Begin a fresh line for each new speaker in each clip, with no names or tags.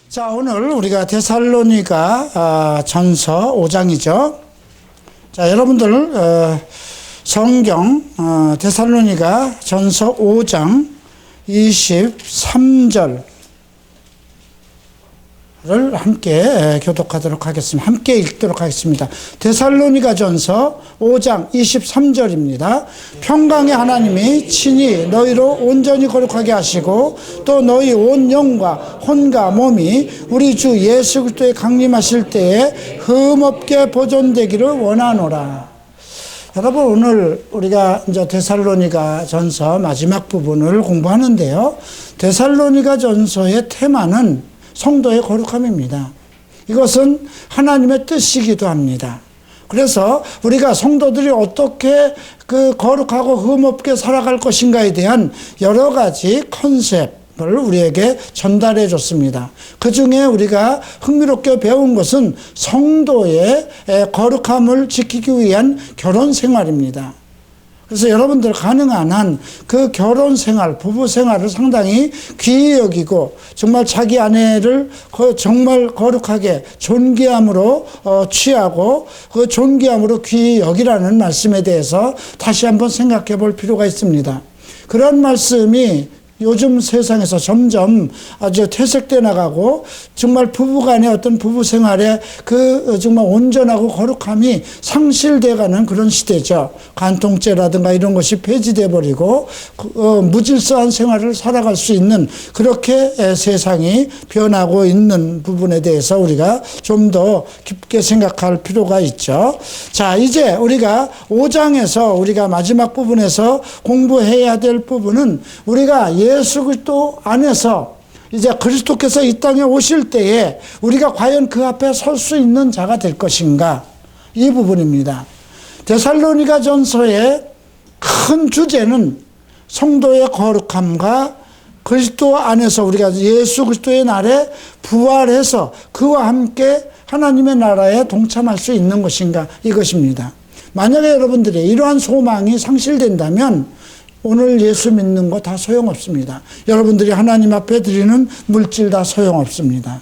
자, 오늘 우리가 데살로니가 전서 5장이죠. 자, 여러분들 성경 데살로니가 전서 5장 23절을 함께 교독하도록 하겠습니다. 함께 읽도록 하겠습니다. 데살로니가 전서 5장 23절입니다. 평강의 하나님이 친히 너희로 온전히 거룩하게 하시고 또 너희 온 영과 혼과 몸이 우리 주 예수 그리스도에 강림하실 때에 흠없게 보존되기를 원하노라. 여러분, 오늘 우리가 이제 데살로니가 전서 마지막 부분을 공부하는데요. 데살로니가 전서의 테마는 성도의 거룩함입니다. 이것은 하나님의 뜻이기도 합니다. 그래서 우리가 성도들이 어떻게 거룩하고 흠없게 살아갈 것인가에 대한 여러 가지 컨셉을 우리에게 전달해 줬습니다. 그 중에 우리가 흥미롭게 배운 것은 성도의 거룩함을 지키기 위한 결혼 생활입니다. 그래서 여러분들 가능한 한 그 결혼 생활, 부부 생활을 상당히 귀히 여기고 정말 자기 아내를 정말 거룩하게 존귀함으로 취하고 그 존귀함으로 귀히 여기라는 말씀에 대해서 다시 한번 생각해 볼 필요가 있습니다. 그런 말씀이 요즘 세상에서 점점 아주 퇴색돼 나가고 정말 부부간의 어떤 부부 생활에 정말 온전하고 거룩함이 상실돼 가는 그런 시대죠. 간통죄라든가 이런 것이 폐지돼 버리고 무질서한 생활을 살아갈 수 있는 그렇게 세상이 변하고 있는 부분에 대해서 우리가 좀 더 깊게 생각할 필요가 있죠. 자, 이제 우리가 5장에서 우리가 마지막 부분에서 공부해야 될 부분은 우리가 예수 그리스도 안에서 이제 그리스도께서 이 땅에 오실 때에 우리가 과연 그 앞에 설 수 있는 자가 될 것인가, 이 부분입니다. 데살로니가 전서의 큰 주제는 성도의 거룩함과 그리스도 안에서 우리가 예수 그리스도의 날에 부활해서 그와 함께 하나님의 나라에 동참할 수 있는 것인가, 이것입니다. 만약에 여러분들이 이러한 소망이 상실된다면 오늘 예수 믿는 거 다 소용없습니다. 여러분들이 하나님 앞에 드리는 물질 다 소용없습니다.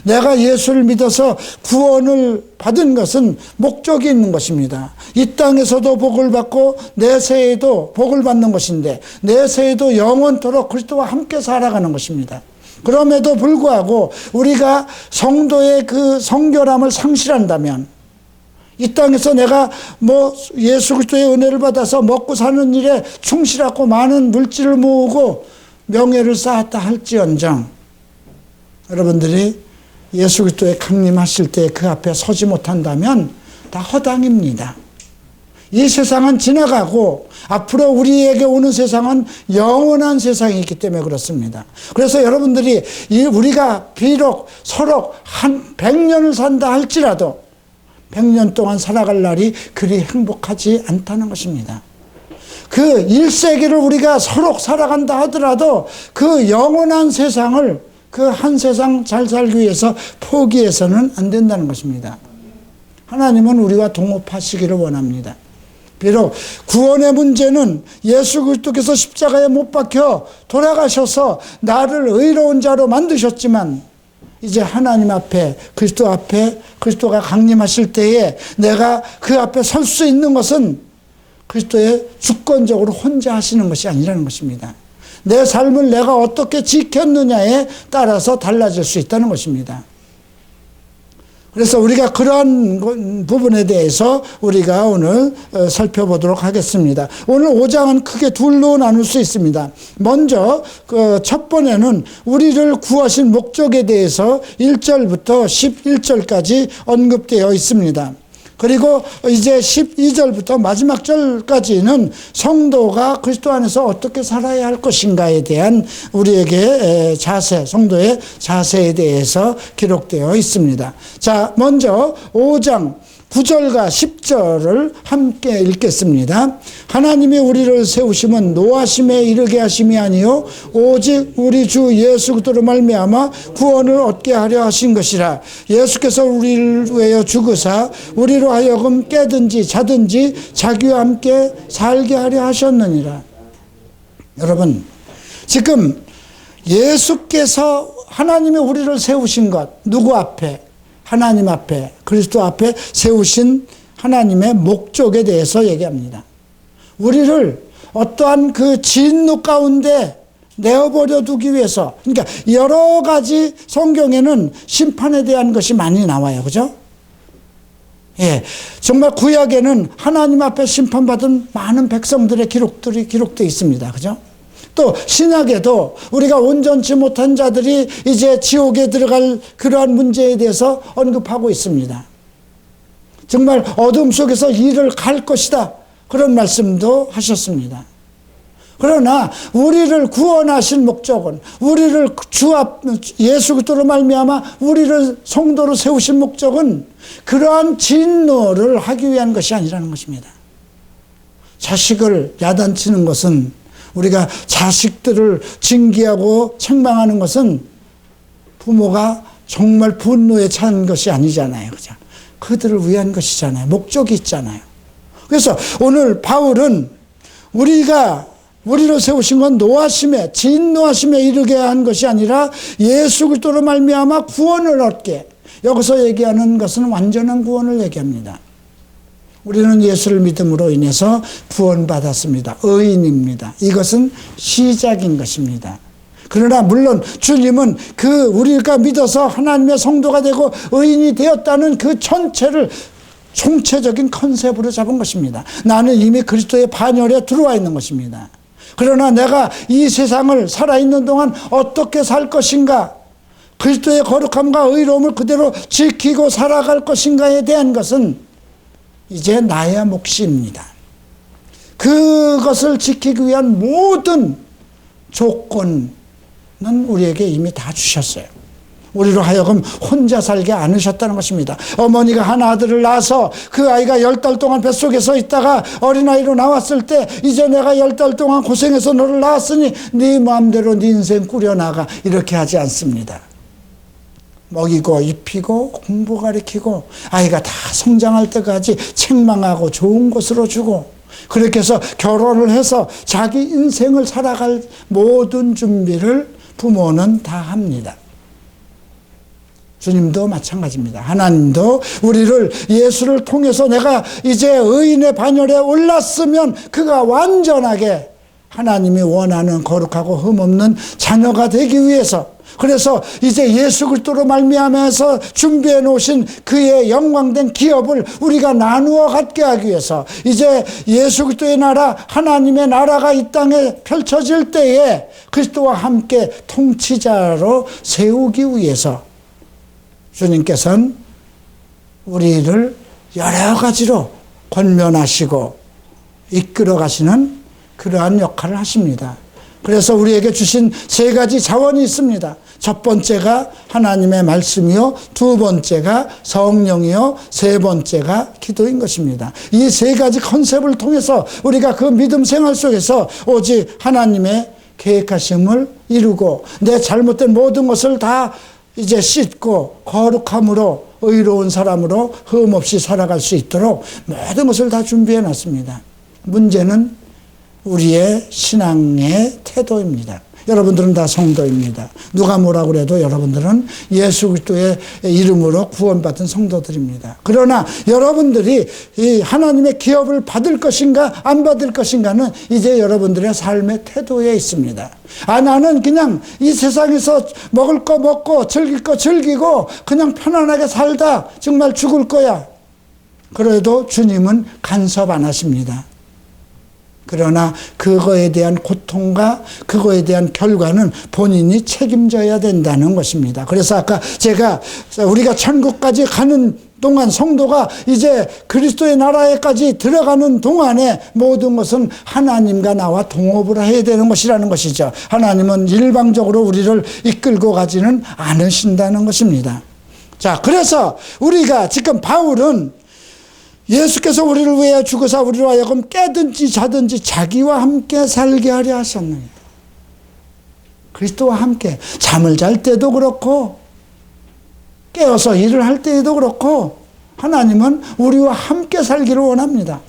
내가 예수를 믿어서 구원을 받은 것은 목적이 있는 것입니다. 이 땅에서도 복을 받고 내세에도 복을 받는 것인데 내세에도 영원토록 그리스도와 함께 살아가는 것입니다. 그럼에도 불구하고 우리가 성도의 그 성결함을 상실한다면, 이 땅에서 내가 예수 그리스도의 은혜를 받아서 먹고 사는 일에 충실하고 많은 물질을 모으고 명예를 쌓았다 할지언정 여러분들이 예수 그리스도에 강림하실 때 그 앞에 서지 못한다면 다 허당입니다. 이 세상은 지나가고 앞으로 우리에게 오는 세상은 영원한 세상이 있기 때문에 그렇습니다. 그래서 여러분들이 우리가 비록 서로 한 100년을 산다 할지라도 100년 동안 살아갈 날이 그리 행복하지 않다는 것입니다. 그 1세기를 우리가 서로 살아간다 하더라도 그 영원한 세상을 그 한 세상 잘 살기 위해서 포기해서는 안 된다는 것입니다. 하나님은 우리와 동업하시기를 원합니다. 비록 구원의 문제는 예수 그리스도께서 십자가에 못 박혀 돌아가셔서 나를 의로운 자로 만드셨지만 이제 하나님 앞에 그리스도가 강림하실 때에 내가 그 앞에 설 수 있는 것은 그리스도의 주권적으로 혼자 하시는 것이 아니라는 것입니다. 내 삶을 내가 어떻게 지켰느냐에 따라서 달라질 수 있다는 것입니다. 그래서 우리가 그러한 부분에 대해서 우리가 오늘 살펴보도록 하겠습니다. 오늘 5장은 크게 둘로 나눌 수 있습니다. 먼저 첫 번에는 우리를 구하신 목적에 대해서 1절부터 11절까지 언급되어 있습니다. 그리고 이제 12절부터 마지막 절까지는 성도가 그리스도 안에서 어떻게 살아야 할 것인가에 대한 우리에게 성도의 자세에 대해서 기록되어 있습니다. 자, 먼저 5장 9절과 10절을 함께 읽겠습니다. 하나님이 우리를 세우심은 노하심에 이르게 하심이 아니요 오직 우리 주 예수 그리스도로 말미암아 구원을 얻게 하려 하신 것이라. 예수께서 우리를 위하여 죽으사 우리로 하여금 깨든지 자든지 자기와 함께 살게 하려 하셨느니라. 여러분, 지금 예수께서 하나님이 우리를 세우신 것, 누구 앞에? 하나님 앞에, 그리스도 앞에 세우신 하나님의 목적에 대해서 얘기합니다. 우리를 어떠한 그 진노 가운데 내어버려 두기 위해서, 그러니까 여러 가지 성경에는 심판에 대한 것이 많이 나와요. 그죠? 예. 정말 구약에는 하나님 앞에 심판받은 많은 백성들의 기록들이 기록되어 있습니다. 그죠? 또 신약에도 우리가 온전치 못한 자들이 이제 지옥에 들어갈 그러한 문제에 대해서 언급하고 있습니다. 정말 어둠 속에서 이를 갈 것이다. 그런 말씀도 하셨습니다. 그러나 우리를 구원하신 목적은, 우리를 주 앞 예수 그리스도로 말미암아 우리를 성도로 세우신 목적은 그러한 진노를 하기 위한 것이 아니라는 것입니다. 자식을 야단치는 것은, 우리가 자식들을 징계하고 책망하는 것은 부모가 정말 분노에 찬 것이 아니잖아요. 그죠? 그들을 위한 것이잖아요. 목적이 있잖아요. 그래서 오늘 바울은 우리를 세우신 건 노하심에, 진노하심에 이르게 한 것이 아니라 예수 그리스도로 말미암아 구원을 얻게, 여기서 얘기하는 것은 완전한 구원을 얘기합니다. 우리는 예수를 믿음으로 인해서 구원받았습니다. 의인입니다. 이것은 시작인 것입니다. 그러나 물론 주님은 우리가 믿어서 하나님의 성도가 되고 의인이 되었다는 그 전체를 총체적인 컨셉으로 잡은 것입니다. 나는 이미 그리스도의 반열에 들어와 있는 것입니다. 그러나 내가 이 세상을 살아있는 동안 어떻게 살 것인가, 그리스도의 거룩함과 의로움을 그대로 지키고 살아갈 것인가에 대한 것은 이제 나의 몫입니다. 그것을 지키기 위한 모든 조건은 우리에게 이미 다 주셨어요. 우리로 하여금 혼자 살게 않으셨다는 것입니다. 어머니가 한 아들을 낳아서 그 아이가 10달 동안 뱃속에서 있다가 어린아이로 나왔을 때, 이제 내가 10달 동안 고생해서 너를 낳았으니 네 마음대로 네 인생 꾸려나가, 이렇게 하지 않습니다. 먹이고 입히고 공부 가르치고 아이가 다 성장할 때까지 책망하고 좋은 곳으로 주고, 그렇게 해서 결혼을 해서 자기 인생을 살아갈 모든 준비를 부모는 다 합니다. 주님도 마찬가지입니다. 하나님도 우리를 예수를 통해서 내가 이제 의인의 반열에 올랐으면 그가 완전하게 하나님이 원하는 거룩하고 흠없는 자녀가 되기 위해서, 그래서 이제 예수 그리스도로 말미암아서 준비해 놓으신 그의 영광된 기업을 우리가 나누어 갖게 하기 위해서, 이제 예수 그리스도의 나라, 하나님의 나라가 이 땅에 펼쳐질 때에 그리스도와 함께 통치자로 세우기 위해서 주님께서는 우리를 여러 가지로 권면하시고 이끌어 가시는 그러한 역할을 하십니다. 그래서 우리에게 주신 3가지 자원이 있습니다. 첫 번째가 하나님의 말씀이요, 두 번째가 성령이요, 세 번째가 기도인 것입니다. 이 3가지 컨셉을 통해서 우리가 그 믿음 생활 속에서 오직 하나님의 계획하심을 이루고 내 잘못된 모든 것을 다 이제 씻고 거룩함으로 의로운 사람으로 흠없이 살아갈 수 있도록 모든 것을 다 준비해 놨습니다. 문제는 우리의 신앙의 태도입니다. 여러분들은 다 성도입니다. 누가 뭐라고 그래도 여러분들은 예수 그리스도의 이름으로 구원받은 성도들입니다. 그러나 여러분들이 이 하나님의 기업을 받을 것인가 안 받을 것인가는 이제 여러분들의 삶의 태도에 있습니다. 나는 그냥 이 세상에서 먹을 거 먹고 즐길 거 즐기고 그냥 편안하게 살다 정말 죽을 거야. 그래도 주님은 간섭 안 하십니다. 그러나 그거에 대한 고통과 그거에 대한 결과는 본인이 책임져야 된다는 것입니다. 그래서 아까 우리가 천국까지 가는 동안, 성도가 이제 그리스도의 나라에까지 들어가는 동안에 모든 것은 하나님과 나와 동업을 해야 되는 것이라는 것이죠. 하나님은 일방적으로 우리를 이끌고 가지는 않으신다는 것입니다. 자, 그래서 우리가 지금 바울은 예수께서 우리를 위해 죽으사 우리로 하여금 깨든지 자든지 자기와 함께 살게 하려 하셨느니라. 그리스도와 함께 잠을 잘 때도 그렇고 깨어서 일을 할 때에도 그렇고 하나님은 우리와 함께 살기를 원합니다.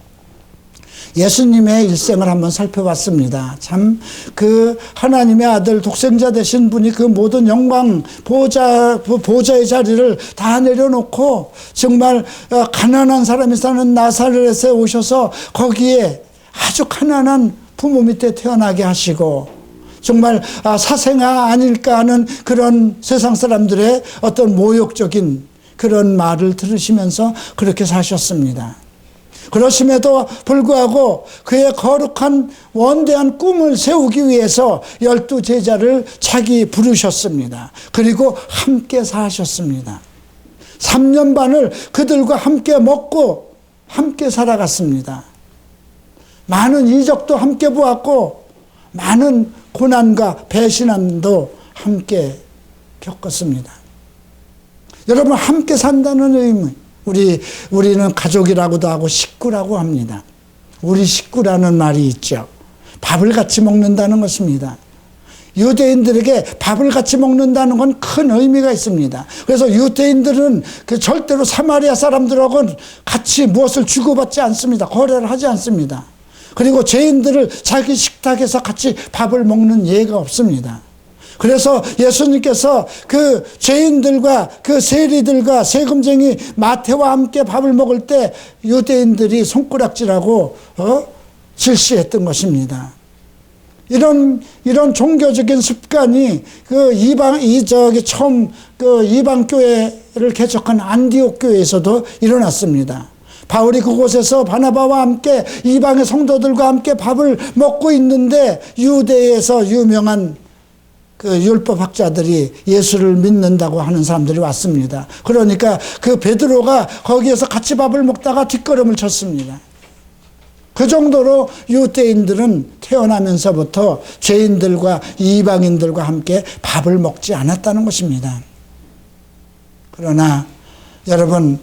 예수님의 일생을 한번 살펴봤습니다. 참 그 하나님의 아들 독생자 되신 분이 그 모든 영광 보좌의 자리를 다 내려놓고 정말 가난한 사람이 사는 나사렛에 오셔서 거기에 아주 가난한 부모 밑에 태어나게 하시고 정말 사생아 아닐까 하는 그런 세상 사람들의 어떤 모욕적인 그런 말을 들으시면서 그렇게 사셨습니다. 그러심에도 불구하고 그의 거룩한 원대한 꿈을 세우기 위해서 12 제자를 자기 부르셨습니다. 그리고 함께 사셨습니다. 3년 반을 그들과 함께 먹고 함께 살아갔습니다. 많은 이적도 함께 보았고 많은 고난과 배신함도 함께 겪었습니다. 여러분, 함께 산다는 의미, 우리는 가족이라고도 하고 식구라고 합니다. 우리 식구라는 말이 있죠. 밥을 같이 먹는다는 것입니다. 유대인들에게 밥을 같이 먹는다는 건 큰 의미가 있습니다. 그래서 유대인들은 절대로 사마리아 사람들하고는 같이 무엇을 주고받지 않습니다. 거래를 하지 않습니다. 그리고 죄인들을 자기 식탁에서 같이 밥을 먹는 예가 없습니다. 그래서 예수님께서 그 죄인들과 그 세리들과 세금쟁이 마태와 함께 밥을 먹을 때 유대인들이 손가락질하고 질시했던 것입니다. 이런 종교적인 습관이 처음 이방 교회를 개척한 안디옥 교회에서도 일어났습니다. 바울이 그곳에서 바나바와 함께 이방의 성도들과 함께 밥을 먹고 있는데 유대에서 유명한 그 율법학자들이 예수를 믿는다고 하는 사람들이 왔습니다. 그러니까 그 베드로가 거기에서 같이 밥을 먹다가 뒷걸음을 쳤습니다. 그 정도로 유대인들은 태어나면서부터 죄인들과 이방인들과 함께 밥을 먹지 않았다는 것입니다. 그러나 여러분,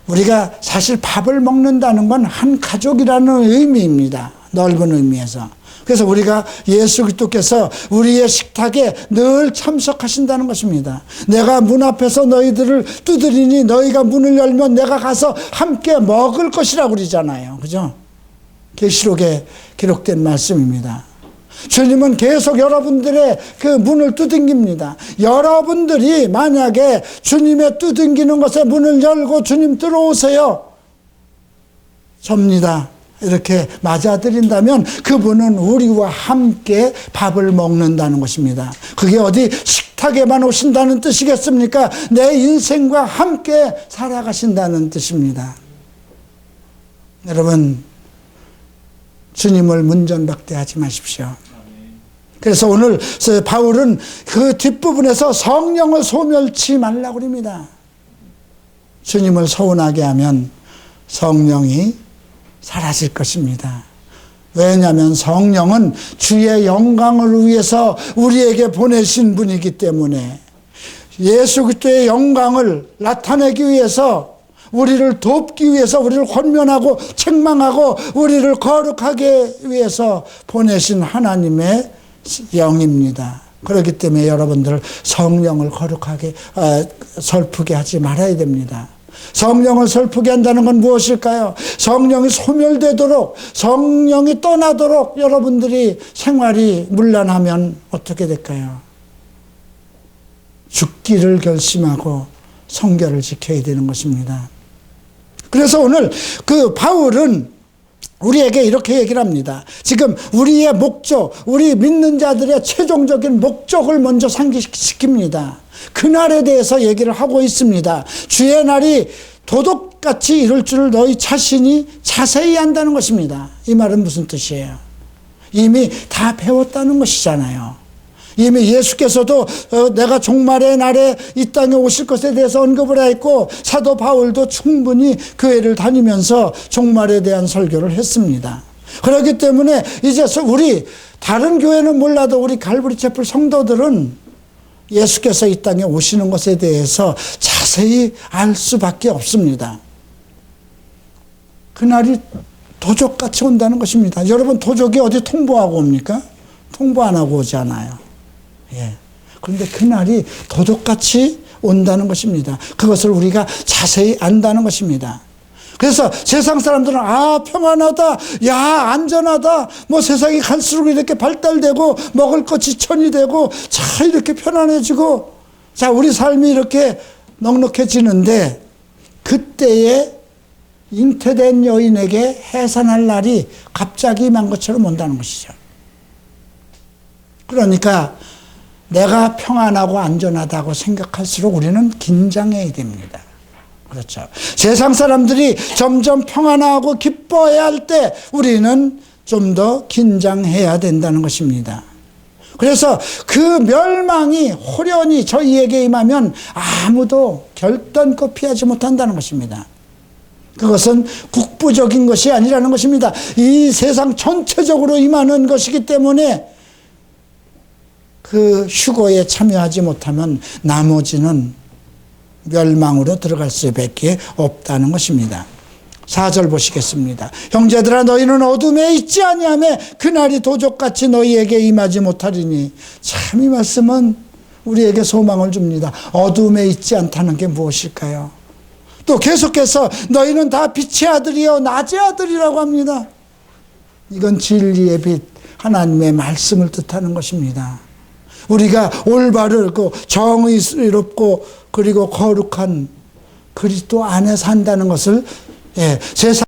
우리가 사실 밥을 먹는다는 건 한 가족이라는 의미입니다. 넓은 의미에서. 그래서 우리가 예수 그리스도께서 우리의 식탁에 늘 참석하신다는 것입니다. 내가 문 앞에서 너희들을 두드리니 너희가 문을 열면 내가 가서 함께 먹을 것이라고 그러잖아요. 그죠? 계시록에 기록된 말씀입니다. 주님은 계속 여러분들의 그 문을 두둥깁니다. 여러분들이 만약에 주님의 두둥기는 것에 문을 열고 주님 들어오세요, 접니다, 이렇게 맞아들인다면 그분은 우리와 함께 밥을 먹는다는 것입니다. 그게 어디 식탁에만 오신다는 뜻이겠습니까? 내 인생과 함께 살아가신다는 뜻입니다. 여러분, 주님을 문전박대하지 마십시오. 그래서 오늘 바울은 그 뒷부분에서 성령을 소멸치 말라고 합니다. 주님을 서운하게 하면 성령이 사라질 것입니다. 왜냐하면 성령은 주의 영광을 위해서 우리에게 보내신 분이기 때문에 예수 그리스도의 영광을 나타내기 위해서 우리를 돕기 위해서 우리를 권면하고 책망하고 우리를 거룩하게 위해서 보내신 하나님의 영입니다. 그렇기 때문에 여러분들 성령을 거룩하게 슬프게 하지 말아야 됩니다. 성령을 슬프게 한다는 건 무엇일까요? 성령이 소멸되도록, 성령이 떠나도록 여러분들이 생활이 문란하면 어떻게 될까요? 죽기를 결심하고 성결을 지켜야 되는 것입니다. 그래서 오늘 그 바울은 우리에게 이렇게 얘기를 합니다. 지금 우리의 목적, 우리 믿는 자들의 최종적인 목적을 먼저 상기시킵니다. 그날에 대해서 얘기를 하고 있습니다. 주의 날이 도둑같이 이룰 줄 너희 자신이 자세히 안다는 것입니다. 이 말은 무슨 뜻이에요? 이미 다 배웠다는 것이잖아요. 이미 예수께서도 내가 종말의 날에 이 땅에 오실 것에 대해서 언급을 했고 사도 바울도 충분히 교회를 다니면서 종말에 대한 설교를 했습니다. 그렇기 때문에 이제 우리 다른 교회는 몰라도 우리 갈보리 채플 성도들은 예수께서 이 땅에 오시는 것에 대해서 자세히 알 수밖에 없습니다. 그날이 도적같이 온다는 것입니다. 여러분, 도적이 어디 통보하고 옵니까? 통보 안 하고 오지 않아요. 예. 그런데 그날이 도둑같이 온다는 것입니다. 그것을 우리가 자세히 안다는 것입니다. 그래서 세상 사람들은 평안하다, 야 안전하다, 뭐 세상이 갈수록 이렇게 발달되고 먹을 것 지천이 되고 자 이렇게 편안해지고 자 우리 삶이 이렇게 넉넉해지는데 그때에 잉태된 여인에게 해산할 날이 갑자기 임한 것처럼 온다는 것이죠. 그러니까 내가 평안하고 안전하다고 생각할수록 우리는 긴장해야 됩니다. 그렇죠. 세상 사람들이 점점 평안하고 기뻐해야 할 때 우리는 좀 더 긴장해야 된다는 것입니다. 그래서 그 멸망이 호련히 저희에게 임하면 아무도 결단코 피하지 못한다는 것입니다. 그것은 국부적인 것이 아니라는 것입니다. 이 세상 전체적으로 임하는 것이기 때문에 그 휴거에 참여하지 못하면 나머지는 멸망으로 들어갈 수밖에 없다는 것입니다. 4절 보시겠습니다. 형제들아 너희는 어둠에 있지 아니하며 그날이 도적같이 너희에게 임하지 못하리니. 참 이 말씀은 우리에게 소망을 줍니다. 어둠에 있지 않다는 게 무엇일까요? 또 계속해서 너희는 다 빛의 아들이요 낮의 아들이라고 합니다. 이건 진리의 빛 하나님의 말씀을 뜻하는 것입니다. 우리가 올바르고 정의롭고 그리고 거룩한 그리스도 안에 산다는 것을 세상이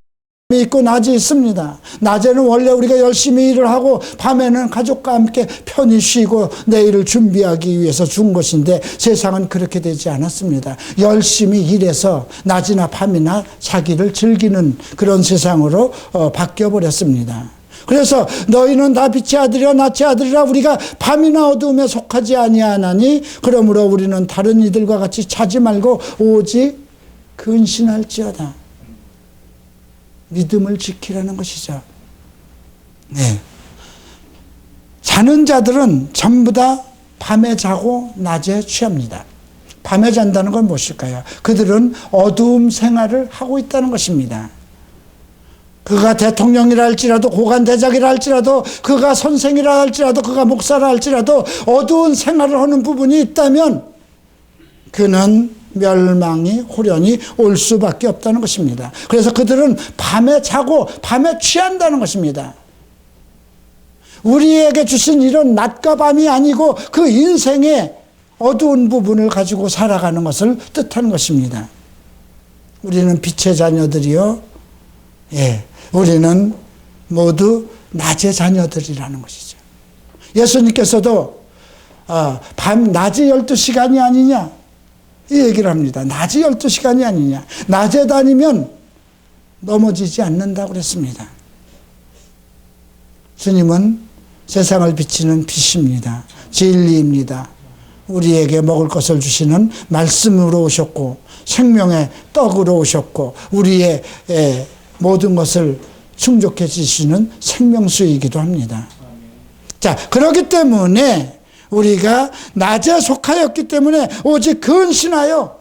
있고 낮이 있습니다. 낮에는 원래 우리가 열심히 일을 하고 밤에는 가족과 함께 편히 쉬고 내일을 준비하기 위해서 준 것인데 세상은 그렇게 되지 않았습니다. 열심히 일해서 낮이나 밤이나 자기를 즐기는 그런 세상으로 바뀌어버렸습니다. 그래서 너희는 다 빛의 아들이라 낮의 아들이라 우리가 밤이나 어두움에 속하지 아니하나니 그러므로 우리는 다른 이들과 같이 자지 말고 오직 근신할지어다. 믿음을 지키라는 것이죠. 네. 자는 자들은 전부 다 밤에 자고 낮에 취합니다. 밤에 잔다는 건 무엇일까요? 그들은 어두움 생활을 하고 있다는 것입니다. 그가 대통령이라 할지라도 고관대작이라 할지라도 그가 선생이라 할지라도 그가 목사라 할지라도 어두운 생활을 하는 부분이 있다면 그는 멸망이 호련히 올 수밖에 없다는 것입니다. 그래서 그들은 밤에 자고 밤에 취한다는 것입니다. 우리에게 주신 이런 낮과 밤이 아니고 그 인생의 어두운 부분을 가지고 살아가는 것을 뜻하는 것입니다. 우리는 빛의 자녀들이요. 우리는 모두 낮의 자녀들이라는 것이죠. 예수님께서도 낮이 12시간이 아니냐 이 얘기를 합니다. 낮이 12시간이 아니냐. 낮에 다니면 넘어지지 않는다고 그랬습니다. 주님은 세상을 비치는 빛입니다. 진리입니다. 우리에게 먹을 것을 주시는 말씀으로 오셨고 생명의 떡으로 오셨고 우리의 모든 것을 충족해 주시는 생명수이기도 합니다. 자, 그렇기 때문에 우리가 낮에 속하였기 때문에 오직 근신하여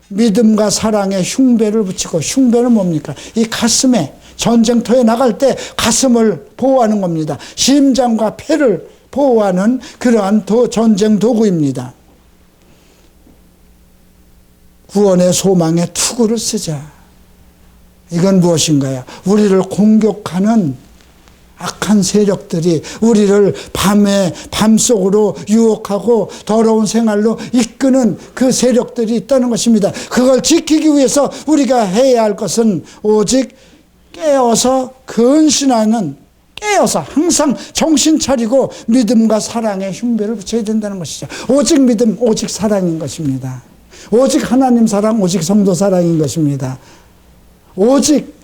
믿음과 사랑의 흉배를 붙이고, 흉배는 뭡니까? 이 가슴에, 전쟁터에 나갈 때 가슴을 보호하는 겁니다. 심장과 폐를 보호하는 그러한 전쟁 도구입니다. 구원의 소망의 투구를 쓰자. 이건 무엇인가요? 우리를 공격하는 악한 세력들이 우리를 밤속으로 유혹하고 더러운 생활로 이끄는 그 세력들이 있다는 것입니다. 그걸 지키기 위해서 우리가 해야 할 것은 오직 깨어서 근신하는, 깨어서 항상 정신 차리고 믿음과 사랑의 흉배를 붙여야 된다는 것이죠. 오직 믿음, 오직 사랑인 것입니다. 오직 하나님 사랑, 오직 성도 사랑인 것입니다. 오직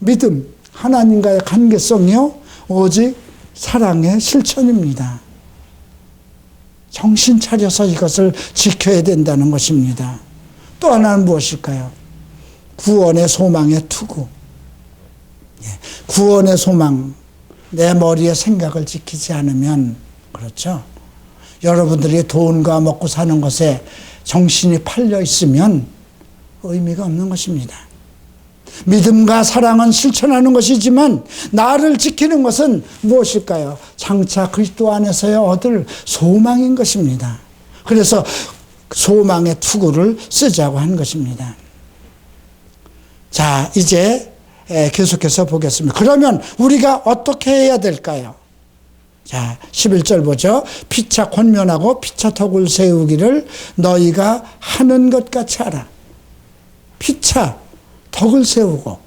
믿음, 하나님과의 관계성이요, 오직 사랑의 실천입니다. 정신 차려서 이것을 지켜야 된다는 것입니다. 또 하나는 무엇일까요? 구원의 소망의 투구. 구원의 소망, 내 머리의 생각을 지키지 않으면, 그렇죠? 여러분들이 돈과 먹고 사는 것에 정신이 팔려 있으면 의미가 없는 것입니다. 믿음과 사랑은 실천하는 것이지만 나를 지키는 것은 무엇일까요? 장차 그리스도 안에서의 얻을 소망인 것입니다. 그래서 소망의 투구를 쓰자고 한 것입니다. 자, 이제 계속해서 보겠습니다. 그러면 우리가 어떻게 해야 될까요? 자, 11절 보죠. 피차 권면하고 피차 덕을 세우기를 너희가 하는 것 같이 하라. 피차 덕을 세우고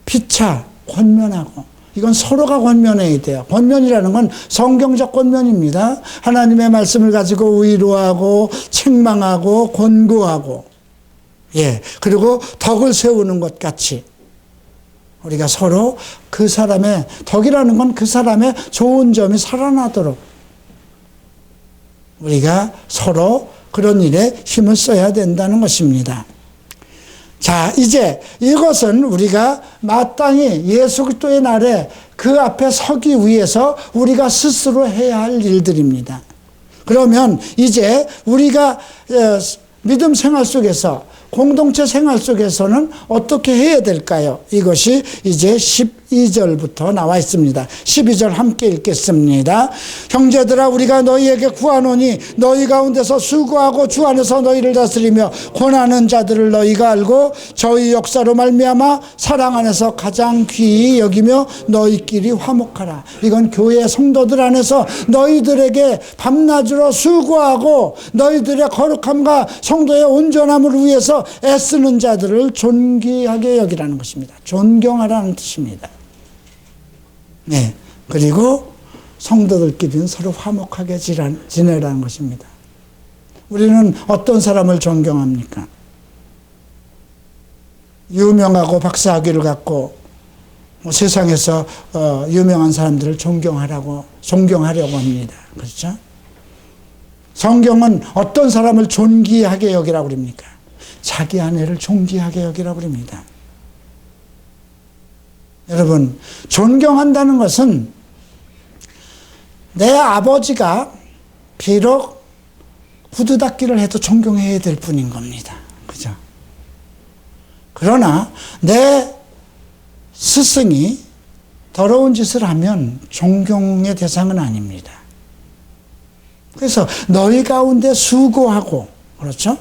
피차 권면하고, 이건 서로가 권면해야 돼요. 권면이라는 건 성경적 권면입니다. 하나님의 말씀을 가지고 위로하고 책망하고 권고하고, 그리고 덕을 세우는 것 같이 우리가 서로 그 사람의, 덕이라는 건 그 사람의 좋은 점이 살아나도록 우리가 서로 그런 일에 힘을 써야 된다는 것입니다. 자, 이제 이것은 우리가 마땅히 예수 그리스도의 날에 그 앞에 서기 위해서 우리가 스스로 해야 할 일들입니다. 그러면 이제 우리가 믿음 생활 속에서, 공동체 생활 속에서는 어떻게 해야 될까요? 이것이 이제 12절부터 나와 있습니다. 12절 함께 읽겠습니다. 형제들아, 우리가 너희에게 구하노니 너희 가운데서 수고하고 주 안에서 너희를 다스리며 권하는 자들을 너희가 알고 저희 역사로 말미암아 사랑 안에서 가장 귀히 여기며 너희끼리 화목하라. 이건 교회 성도들 안에서 너희들에게 밤낮으로 수고하고 너희들의 거룩함과 성도의 온전함을 위해서 애쓰는 자들을 존귀하게 여기라는 것입니다. 존경하라는 뜻입니다. 네. 그리고 성도들끼리는 서로 화목하게 지내라는 것입니다. 우리는 어떤 사람을 존경합니까? 유명하고 박사학위를 갖고 세상에서 유명한 사람들을 존경하려고 합니다. 그렇죠? 성경은 어떤 사람을 존귀하게 여기라고 그럽니까? 자기 아내를 존귀하게 여기라고 그럽니다. 여러분, 존경한다는 것은 내 아버지가 비록 구두 닦기를 해도 존경해야 될 뿐인 겁니다. 그죠? 그러나 내 스승이 더러운 짓을 하면 존경의 대상은 아닙니다. 그래서 너희 가운데 수고하고, 그렇죠?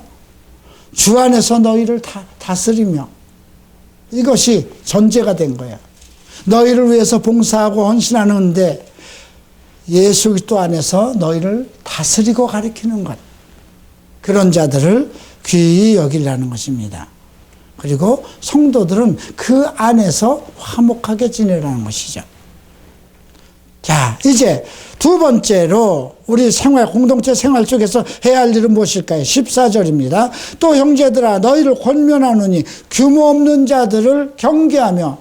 주 안에서 너희를 다스리며, 이것이 전제가 된 거야. 너희를 위해서 봉사하고 헌신하는데 예수 그리스도 안에서 너희를 다스리고 가리키는 것, 그런 자들을 귀히 여기라는 것입니다. 그리고 성도들은 그 안에서 화목하게 지내라는 것이죠. 자, 이제 두 번째로 우리 생활, 공동체 생활 쪽에서 해야 할 일은 무엇일까요? 14절입니다. 또 형제들아, 너희를 권면하노니 규모 없는 자들을 경계하며,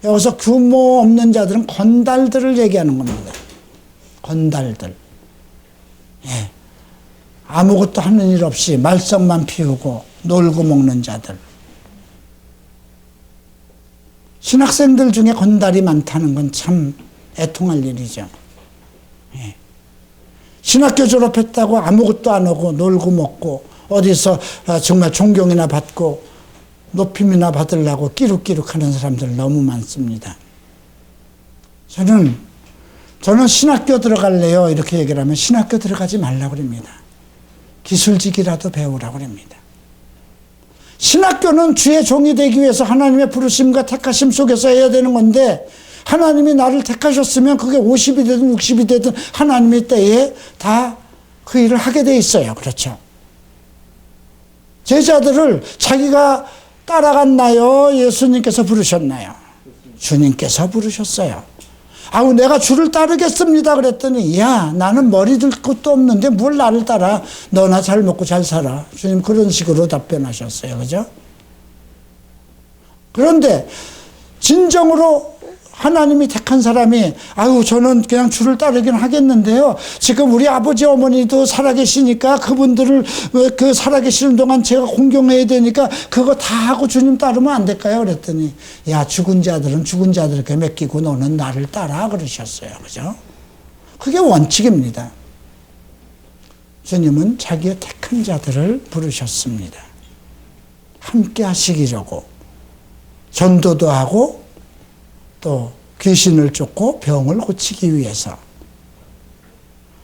여기서 규모 없는 자들은 건달들을 얘기하는 겁니다. 건달들. 아무것도 하는 일 없이 말썽만 피우고 놀고 먹는 자들. 신학생들 중에 건달이 많다는 건 참 애통할 일이죠. 신학교 졸업했다고 아무것도 안 하고 놀고 먹고 어디서 정말 존경이나 받고 높임이나 받으려고 끼룩끼룩 하는 사람들 너무 많습니다. 저는 신학교 들어갈래요 이렇게 얘기를 하면 신학교 들어가지 말라고 그럽니다. 기술직이라도 배우라고 그럽니다. 신학교는 주의 종이 되기 위해서 하나님의 부르심과 택하심 속에서 해야 되는 건데, 하나님이 나를 택하셨으면 그게 50이 되든 60이 되든 하나님의 때에 다 그 일을 하게 돼 있어요. 그렇죠? 제자들을 자기가 따라갔나요? 예수님께서 부르셨나요? 주님께서 부르셨어요. 아우, 내가 주를 따르겠습니다 그랬더니, 야, 나는 머리 들 것도 없는데 뭘 나를 따라. 너나 잘 먹고 잘 살아. 주님 그런 식으로 답변하셨어요. 그죠? 그런데 진정으로 하나님이 택한 사람이, 아유, 저는 그냥 주를 따르긴 하겠는데요, 지금 우리 아버지 어머니도 살아계시니까 그분들을 그 살아계시는 동안 제가 공경해야 되니까 그거 다 하고 주님 따르면 안 될까요? 그랬더니, 야, 죽은 자들은 죽은 자들에게 맡기고 너는 나를 따라 그러셨어요. 그죠? 그게 원칙입니다. 주님은 자기의 택한 자들을 부르셨습니다. 함께 하시기려고 전도도 하고 또 귀신을 쫓고 병을 고치기 위해서.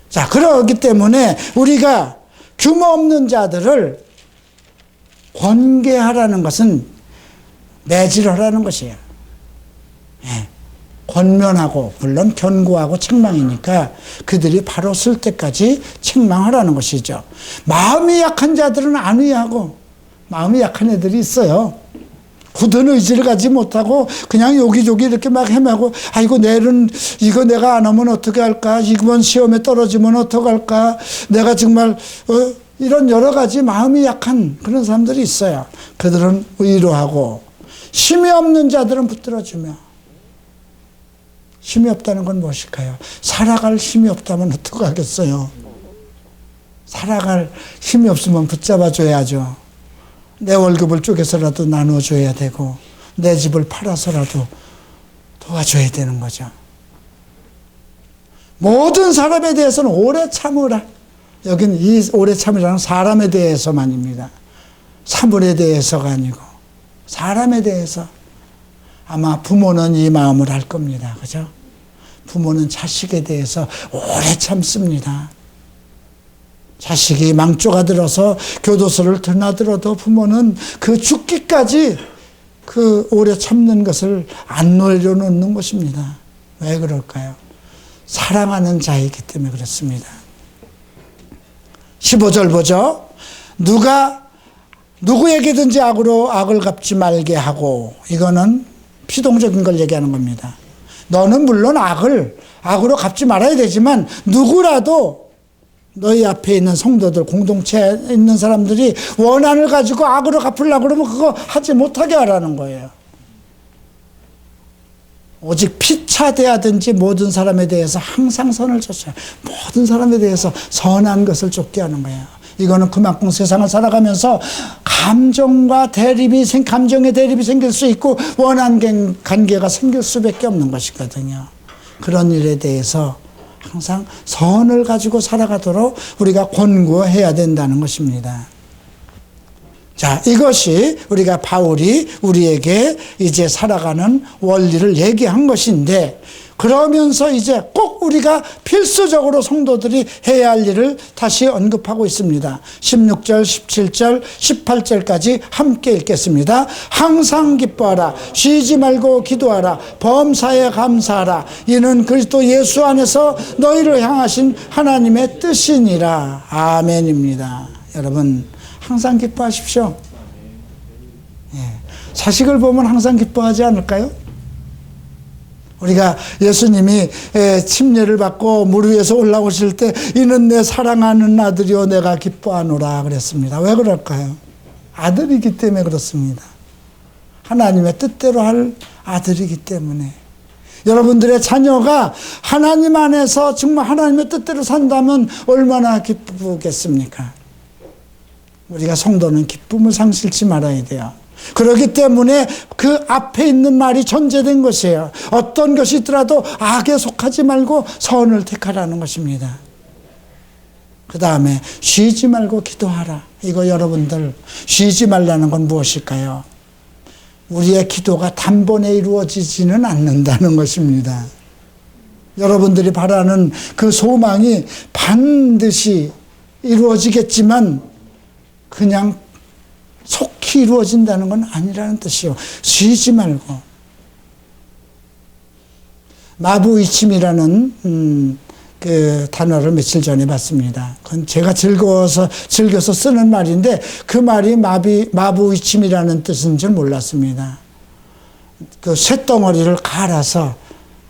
자, 그러기 때문에 우리가 규모 없는 자들을 권계하라는 것은 매질하라는 것이에요. 예. 권면하고, 물론 견고하고 책망이니까 그들이 바로 쓸 때까지 책망하라는 것이죠. 마음이 약한 자들은 안 의하고, 마음이 약한 애들이 있어요. 굳은 의지를 가지 못하고 그냥 여기저기 이렇게 막 헤매고, 아이고 내일은 이거 내가 안 하면 어떻게 할까, 이번 시험에 떨어지면 어떻게 할까, 내가 정말 이런 여러 가지 마음이 약한 그런 사람들이 있어요. 그들은 위로하고, 힘이 없는 자들은 붙들어주며. 힘이 없다는 건 무엇일까요? 살아갈 힘이 없다면 어떡하겠어요? 살아갈 힘이 없으면 붙잡아줘야죠. 내 월급을 쪼개서라도 나눠줘야 되고, 내 집을 팔아서라도 도와줘야 되는 거죠. 모든 사람에 대해서는 오래 참으라. 여기는 이 오래 참으라는 사람에 대해서만입니다. 사물에 대해서가 아니고 사람에 대해서. 아마 부모는 이 마음을 할 겁니다. 그죠? 부모는 자식에 대해서 오래 참습니다. 자식이 망조가 들어서 교도소를 드나들어도 부모는 그 죽기까지 그 오래 참는 것을 안 내려놓는 것입니다. 왜 그럴까요? 사랑하는 자이기 때문에 그렇습니다. 15절 보죠. 누구에게든지 악으로 악을 갚지 말게 하고, 이거는 피동적인 걸 얘기하는 겁니다. 너는 물론 악으로 갚지 말아야 되지만, 누구라도 너희 앞에 있는 성도들, 공동체에 있는 사람들이 원한을 가지고 악으로 갚으려고 그러면 그거 하지 못하게 하라는 거예요. 오직 피차대하든지 모든 사람에 대해서 항상 선을 쫓아요. 모든 사람에 대해서 선한 것을 쫓게 하는 거예요. 이거는 그만큼 세상을 살아가면서 감정의 대립이 생길 수 있고, 원한 관계가 생길 수밖에 없는 것이거든요. 그런 일에 대해서 항상 선을 가지고 살아가도록 우리가 권고해야 된다는 것입니다. 자, 이것이 우리가 바울이 우리에게 이제 살아가는 원리를 얘기한 것인데, 그러면서 이제 꼭 우리가 필수적으로 성도들이 해야 할 일을 다시 언급하고 있습니다. 16절, 17절, 18절까지 함께 읽겠습니다. 항상 기뻐하라. 쉬지 말고 기도하라. 범사에 감사하라. 이는 그리스도 예수 안에서 너희를 향하신 하나님의 뜻이니라. 아멘입니다. 여러분, 항상 기뻐하십시오. 예. 자식을 보면 항상 기뻐하지 않을까요? 우리가 예수님이 침례를 받고 물 위에서 올라오실 때, 이는 내 사랑하는 아들이요 내가 기뻐하노라 그랬습니다. 왜 그럴까요? 아들이기 때문에 그렇습니다. 하나님의 뜻대로 할 아들이기 때문에. 여러분들의 자녀가 하나님 안에서 정말 하나님의 뜻대로 산다면 얼마나 기쁘겠습니까? 우리가 성도는 기쁨을 상실치 말아야 돼요. 그렇기 때문에 그 앞에 있는 말이 전제된 것이에요. 어떤 것이 있더라도 악에 속하지 말고 선을 택하라는 것입니다. 그 다음에 쉬지 말고 기도하라. 이거 여러분들, 쉬지 말라는 건 무엇일까요? 우리의 기도가 단번에 이루어지지는 않는다는 것입니다. 여러분들이 바라는 그 소망이 반드시 이루어지겠지만 그냥 속히 이루어진다는 건 아니라는 뜻이요. 쉬지 말고. 마부이침이라는 그 단어를 며칠 전에 봤습니다. 그건 제가 즐겨서 쓰는 말인데, 그 말이 마부이침이라는 뜻인 줄 몰랐습니다. 그 쇳덩어리를 갈아서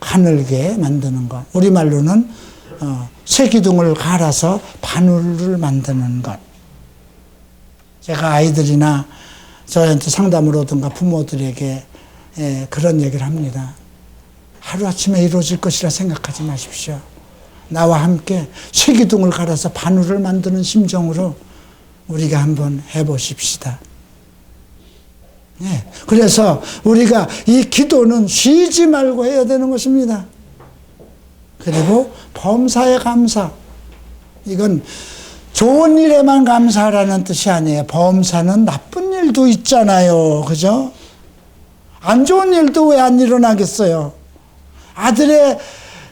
가늘게 만드는 것. 우리말로는 쇠기둥을 갈아서 바늘을 만드는 것. 제가 아이들이나 저한테 상담을 오든가 부모들에게 그런 얘기를 합니다. 하루아침에 이루어질 것이라 생각하지 마십시오. 나와 함께 쇠기둥을 갈아서 바늘을 만드는 심정으로 우리가 한번 해보십시다. 그래서 우리가 이 기도는 쉬지 말고 해야 되는 것입니다. 그리고 범사에 감사. 이건 좋은 일에만 감사하라는 뜻이 아니에요. 범사는 나쁜 일도 있잖아요. 그죠? 안 좋은 일도 왜 안 일어나겠어요? 아들의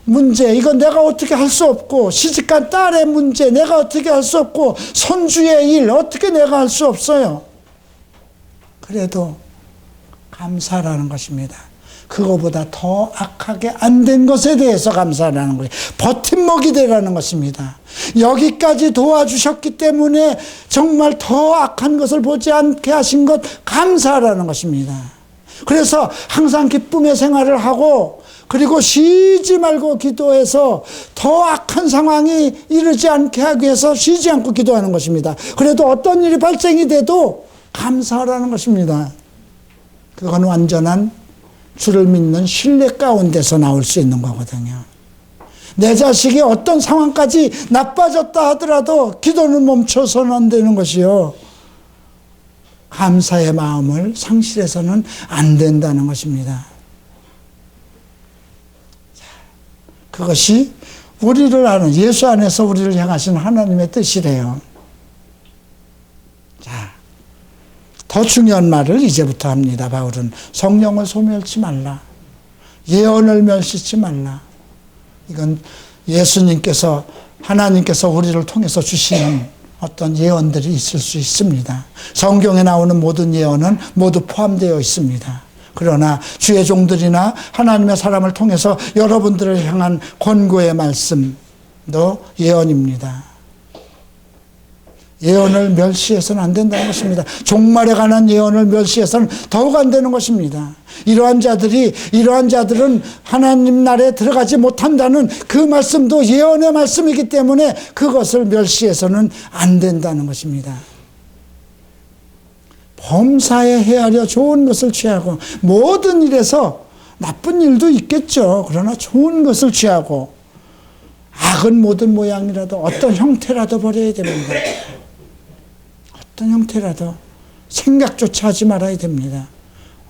문제, 이건 내가 어떻게 할 수 없고, 시집간 딸의 문제, 내가 어떻게 할 수 없고, 손주의 일, 어떻게 내가 할 수 없어요. 그래도 감사라는 것입니다. 그거보다 더 악하게 안 된 것에 대해서 감사라는 거예요. 버팀목이 되라는 것입니다. 여기까지 도와주셨기 때문에 정말 더 악한 것을 보지 않게 하신 것 감사라는 것입니다. 그래서 항상 기쁨의 생활을 하고 그리고 쉬지 말고 기도해서 더 악한 상황이 이르지 않게 하기 위해서 쉬지 않고 기도하는 것입니다. 그래도 어떤 일이 발생이 돼도 감사하라는 것입니다. 그건 완전한 주를 믿는 신뢰 가운데서 나올 수 있는 거거든요. 내 자식이 어떤 상황까지 나빠졌다 하더라도 기도는 멈춰서는 안 되는 것이요. 감사의 마음을 상실해서는 안 된다는 것입니다. 그것이 우리를 아는 예수 안에서 우리를 향하신 하나님의 뜻이래요. 자, 더 중요한 말을 이제부터 합니다. 바울은 성령을 소멸치 말라. 예언을 멸시치 말라. 이건 예수님께서 하나님께서 우리를 통해서 주시는 어떤 예언들이 있을 수 있습니다. 성경에 나오는 모든 예언은 모두 포함되어 있습니다. 그러나 주의 종들이나 하나님의 사람을 통해서 여러분들을 향한 권고의 말씀도 예언입니다. 예언을 멸시해서는 안 된다는 것입니다. 종말에 관한 예언을 멸시해서는 더욱 안 되는 것입니다. 이러한 자들은 하나님 나라에 들어가지 못한다는 그 말씀도 예언의 말씀이기 때문에 그것을 멸시해서는 안 된다는 것입니다. 범사에 헤아려 좋은 것을 취하고 모든 일에서 나쁜 일도 있겠죠. 그러나 좋은 것을 취하고 악은 모든 모양이라도 어떤 형태라도 버려야 됩니다. 어떤 형태라도 생각조차 하지 말아야 됩니다.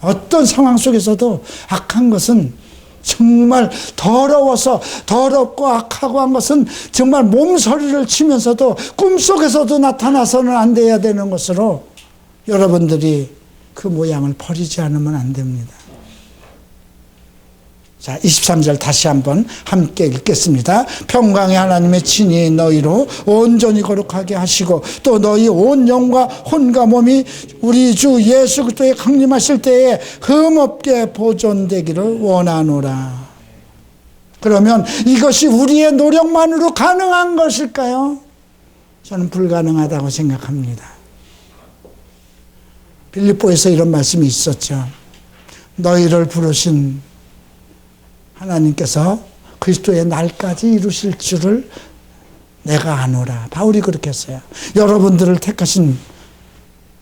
어떤 상황 속에서도 악한 것은 정말 더러워서 더럽고 악하고 한 것은 정말 몸서리를 치면서도 꿈속에서도 나타나서는 안 돼야 되는 것으로 여러분들이 그 모양을 버리지 않으면 안 됩니다. 자, 23절 다시 한번 함께 읽겠습니다. 평강의 하나님의 친히 너희로 온전히 거룩하게 하시고 또 너희 온 영과 혼과 몸이 우리 주 예수 그리스도에 강림하실 때에 흠없게 보존되기를 원하노라. 그러면 이것이 우리의 노력만으로 가능한 것일까요? 저는 불가능하다고 생각합니다. 빌립보에서 이런 말씀이 있었죠. 너희를 부르신 하나님께서 그리스도의 날까지 이루실 줄을 내가 아노라. 바울이 그렇게 했어요. 여러분들을 택하신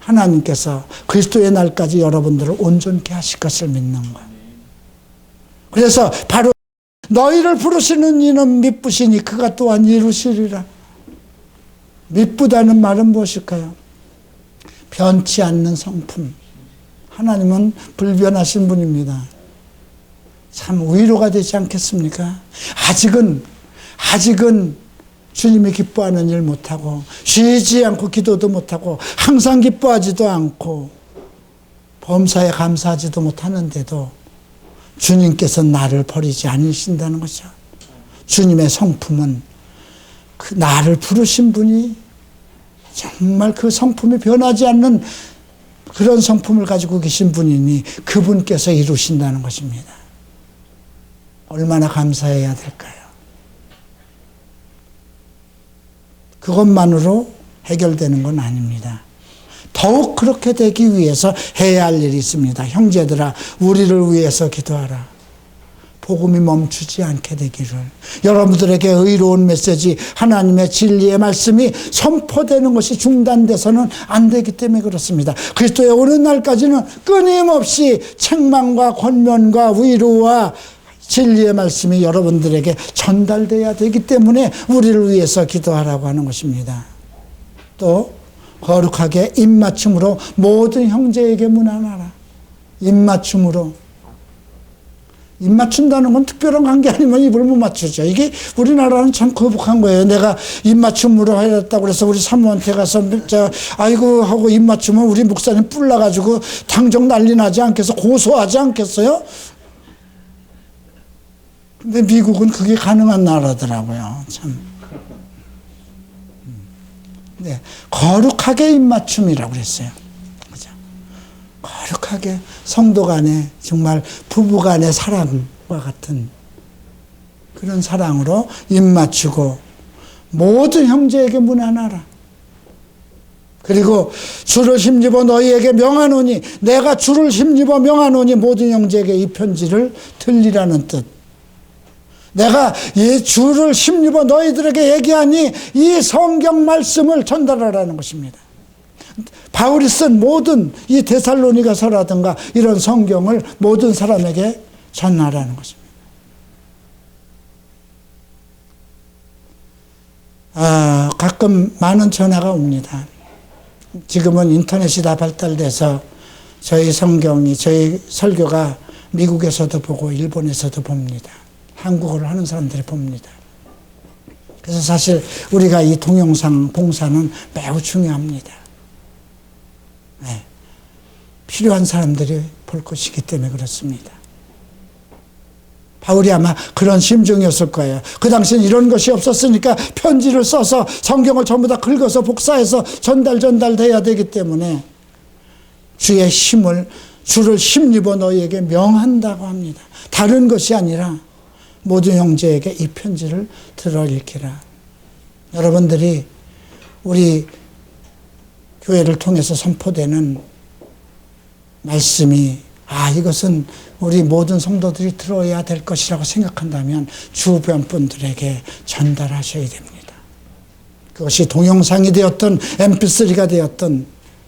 하나님께서 그리스도의 날까지 여러분들을 온전케 하실 것을 믿는 것. 그래서 바로 너희를 부르시는 이는 미쁘시니 그가 또한 이루시리라. 미쁘다는 말은 무엇일까요? 변치 않는 성품. 하나님은 불변하신 분입니다. 참 위로가 되지 않겠습니까? 아직은 주님이 기뻐하는 일 못하고 쉬지 않고 기도도 못하고 항상 기뻐하지도 않고 범사에 감사하지도 못하는데도 주님께서 나를 버리지 않으신다는 거죠. 주님의 성품은 그 나를 부르신 분이 정말 그 성품이 변하지 않는 그런 성품을 가지고 계신 분이니 그분께서 이루신다는 것입니다. 얼마나 감사해야 될까요? 그것만으로 해결되는 건 아닙니다. 더욱 그렇게 되기 위해서 해야 할 일이 있습니다. 형제들아, 우리를 위해서 기도하라. 복음이 멈추지 않게 되기를. 여러분들에게 의로운 메시지, 하나님의 진리의 말씀이 선포되는 것이 중단돼서는 안 되기 때문에 그렇습니다. 그리스도의 오는 날까지는 끊임없이 책망과 권면과 위로와 진리의 말씀이 여러분들에게 전달돼야 되기 때문에 우리를 위해서 기도하라고 하는 것입니다. 또 거룩하게 입맞춤으로 모든 형제에게 문안하라. 입맞춤으로. 입맞춘다는 건 특별한 관계 아니면 입을 못 맞추죠. 이게 우리나라는 참 거북한 거예요. 내가 입맞춤으로 하였다고 그래서 우리 사모한테 가서 아이고 하고 입맞추면 우리 목사님 뿔나가지고 당정 난리 나지 않겠어? 고소하지 않겠어요? 근데 미국은 그게 가능한 나라더라고요. 참. 네, 거룩하게 입맞춤이라고 그랬어요. 그죠? 거룩하게 거룩하게 성도 간에 정말 부부 간의 사랑과 같은 그런 사랑으로 입맞추고 모든 형제에게 문안하라. 그리고 주를 힘입어 너희에게 명하노니, 내가 주를 힘입어 명하노니 모든 형제에게 이 편지를 들리라는 뜻. 내가 이 주를 힘입어 너희들에게 얘기하니 이 성경 말씀을 전달하라는 것입니다. 바울이 쓴 모든 이 데살로니가서라든가 이런 성경을 모든 사람에게 전하라는 것입니다. 가끔 많은 전화가 옵니다. 지금은 인터넷이 다 발달돼서 저희 성경이, 저희 설교가 미국에서도 보고 일본에서도 봅니다. 한국어를 하는 사람들이 봅니다. 그래서 사실 우리가 이 동영상 봉사는 매우 중요합니다. 네. 필요한 사람들이 볼 것이기 때문에 그렇습니다. 바울이 아마 그런 심정이었을 거예요. 그 당시엔 이런 것이 없었으니까 편지를 써서 성경을 전부 다 긁어서 복사해서 전달돼야 되기 때문에 주의 힘을, 주를 힘입어 너희에게 명한다고 합니다. 다른 것이 아니라 모든 형제에게 이 편지를 들어 읽기라. 여러분들이 우리 교회를 통해서 선포되는 말씀이 이것은 우리 모든 성도들이 들어야 될 것이라고 생각한다면 주변 분들에게 전달하셔야 됩니다. 그것이 동영상이 되었든 mp3가 되었든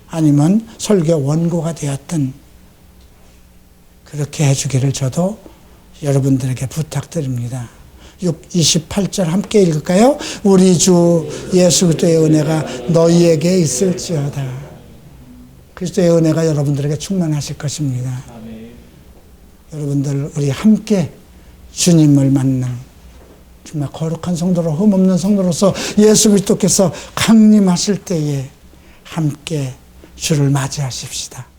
아니면 설교 원고가 되었든 그렇게 해주기를 저도 여러분들에게 부탁드립니다. 28절 함께 읽을까요? 우리 주 예수 그리스도의 은혜가 너희에게 있을지어다. 그리스도의 은혜가 여러분들에게 충만하실 것입니다. 여러분들 우리 함께 주님을 만난 정말 거룩한 성도로, 흠없는 성도로서 예수 그리스도께서 강림하실 때에 함께 주를 맞이하십시다.